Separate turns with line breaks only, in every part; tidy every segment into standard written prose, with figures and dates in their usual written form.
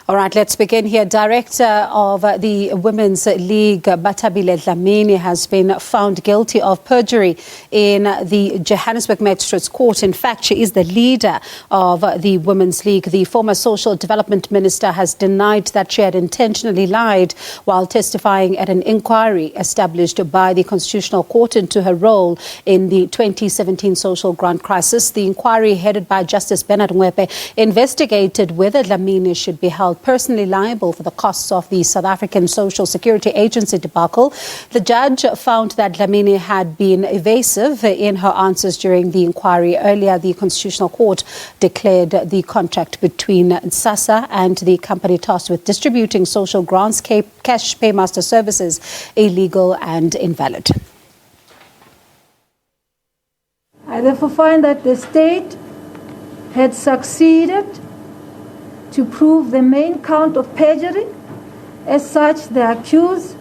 All right, let's begin here. Director of the Women's League, Bathabile Dlamini, has been found guilty of perjury in the Johannesburg Magistrate's Court. In fact, she is the leader of the Women's League. The former Social Development Minister has denied that she had intentionally lied while testifying at an inquiry established by the Constitutional Court into her role in the 2017 social grant crisis. The inquiry, headed by Justice Bernard Ngoepe, investigated whether Dlamini should be held personally liable for the costs of the South African Social Security Agency debacle. The judge found that Dlamini had been evasive in her answers during the inquiry. Earlier, the Constitutional Court declared the contract between SASSA and the company tasked with distributing social grants, cash Paymaster Services, illegal and invalid.
I therefore find that the state had succeeded to prove the main count of perjury. As such, the accused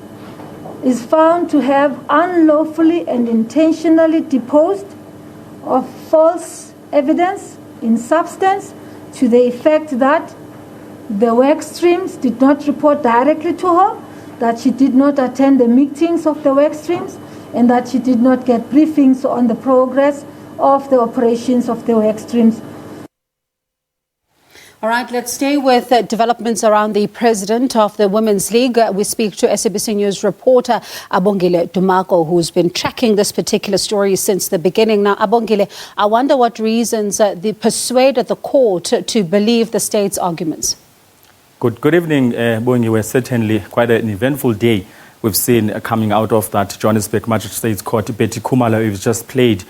is found to have unlawfully and intentionally deposed of false evidence in substance to the effect that the work streams did not report directly to her, that she did not attend the meetings of the work streams, and that she did not get briefings on the progress of the operations of the work streams.
All right, let's stay with developments around the president of the Women's League. We speak to SABC News reporter Abongile Dumako, who's been tracking this particular story since the beginning. Now, Abongile, I wonder what reasons they persuaded the court to believe the state's arguments.
Good evening, Bongi. We're certainly quite an eventful day we've seen coming out of that Johannesburg Magistrate's Court. Betty Khumalo has just played,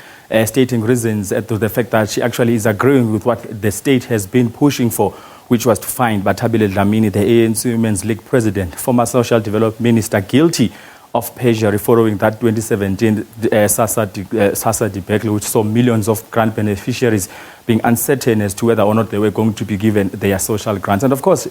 stating reasons to the fact that she actually is agreeing with what the state has been pushing for, which was to find Bathabile Dlamini, the ANC Women's League president, former Social Development Minister, guilty of perjury following that 2017 SASSA debacle, which saw millions of grant beneficiaries being uncertain as to whether or not they were going to be given their social grants. And of course,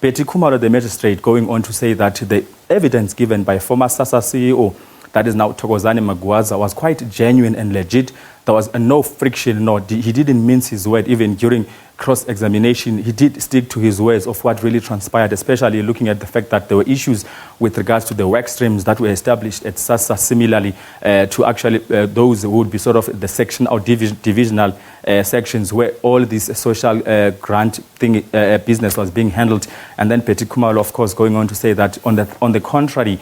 Betty Khumalo, the magistrate, going on to say that the evidence given by former SASSA CEO, that is now Thokozani Magwaza, was quite genuine and legit. There was no friction, he didn't mince his word. Even during cross-examination, he did stick to his words of what really transpired, especially looking at the fact that there were issues with regards to the work streams that were established at SASSA, similarly to actually those who would be sort of the section or divisional sections where all this social grant business was being handled. And then Betty Khumalo, of course, going on to say that on the contrary,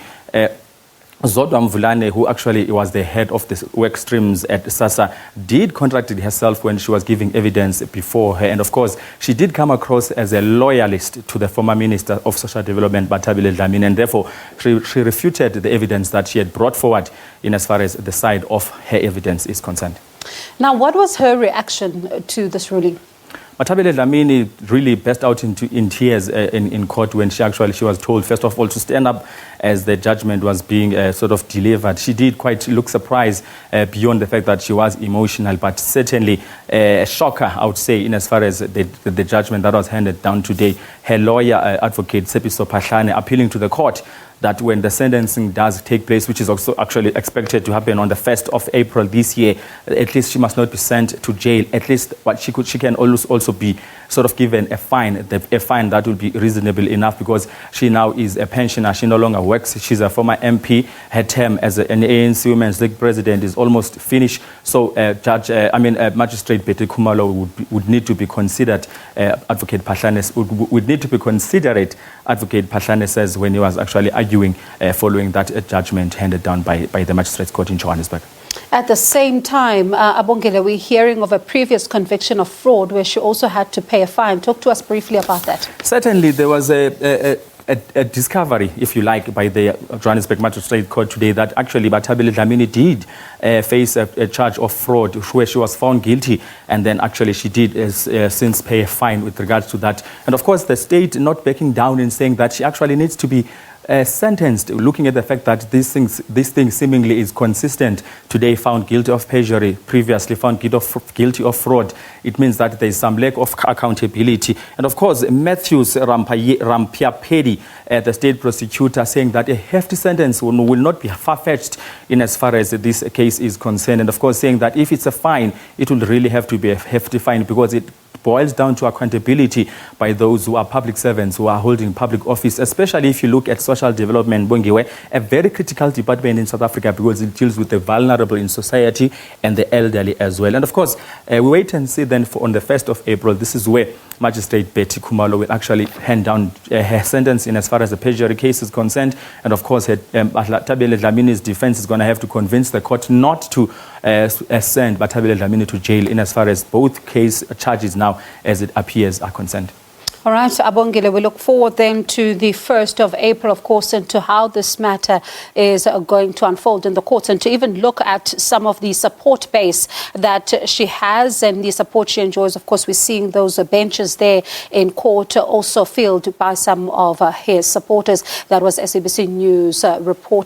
Zodwa Mvulane, who actually was the head of the work streams at SASSA, did contradict herself when she was giving evidence before her. And of course, she did come across as a loyalist to the former Minister of Social Development, Bathabile Dlamini, and therefore she refuted the evidence that she had brought forward in as far as the side of her evidence is concerned.
Now, what was her reaction to this ruling?
Bathabile Dlamini really burst out in tears in court when she was told, first of all, to stand up as the judgment was being sort of delivered. She did quite look surprised beyond the fact that she was emotional, but certainly a shocker, I would say, in as far as the judgment that was handed down today. Her lawyer, Advocate Tsepiso Phahlane, appealing to the court that when the sentencing does take place, which is also actually expected to happen on the 1st of April this year, at least she must not be sent to jail. At least what she can also be sort of given a fine that will be reasonable enough, because she now is a pensioner. She no longer works. She's a former MP. Her term as an ANC Women's League president is almost finished. So Magistrate Betty Khumalo would need to be considered. Advocate Phahlane would need to be considerate, Advocate Phahlane says, when he was actually arguing following that judgment handed down by the Magistrate's Court in Johannesburg.
At the same time, Abongile, we're hearing of a previous conviction of fraud where she also had to pay a fine. Talk to us briefly about that.
Certainly, there was a discovery, if you like, by the Johannesburg Magistrate Court today that actually Bathabile Dlamini did face a charge of fraud where she was found guilty, and then actually she did since pay a fine with regards to that. And of course, the state not backing down and saying that she actually needs to be sentenced, looking at the fact that this thing seemingly is consistent. Today found guilty of perjury, previously found guilty of fraud. It means that there is some lack of accountability. And of course, Matthews Rampiapedi, the state prosecutor, saying that a hefty sentence will not be far-fetched in as far as this case is concerned. And of course, saying that if it's a fine, it will really have to be a hefty fine, because it boils down to accountability by those who are public servants, who are holding public office, especially if you look at social development, Bongiwe, a very critical department in South Africa because it deals with the vulnerable in society and the elderly as well. And of course, we wait and see then on the 1st of April, this is where Magistrate Betty Khumalo will actually hand down her sentence in as far as the perjury case is concerned. And of course, Bathabile Dlamini's defense is going to have to convince the court not to send Bathabile Dlamini to jail in as far as both case charges now, as it appears, are concerned.
All right, so Abongile, we look forward then to the 1st of April, of course, and to how this matter is going to unfold in the courts, and to even look at some of the support base that she has and the support she enjoys. Of course, we're seeing those benches there in court also filled by some of his supporters. That was SABC News report.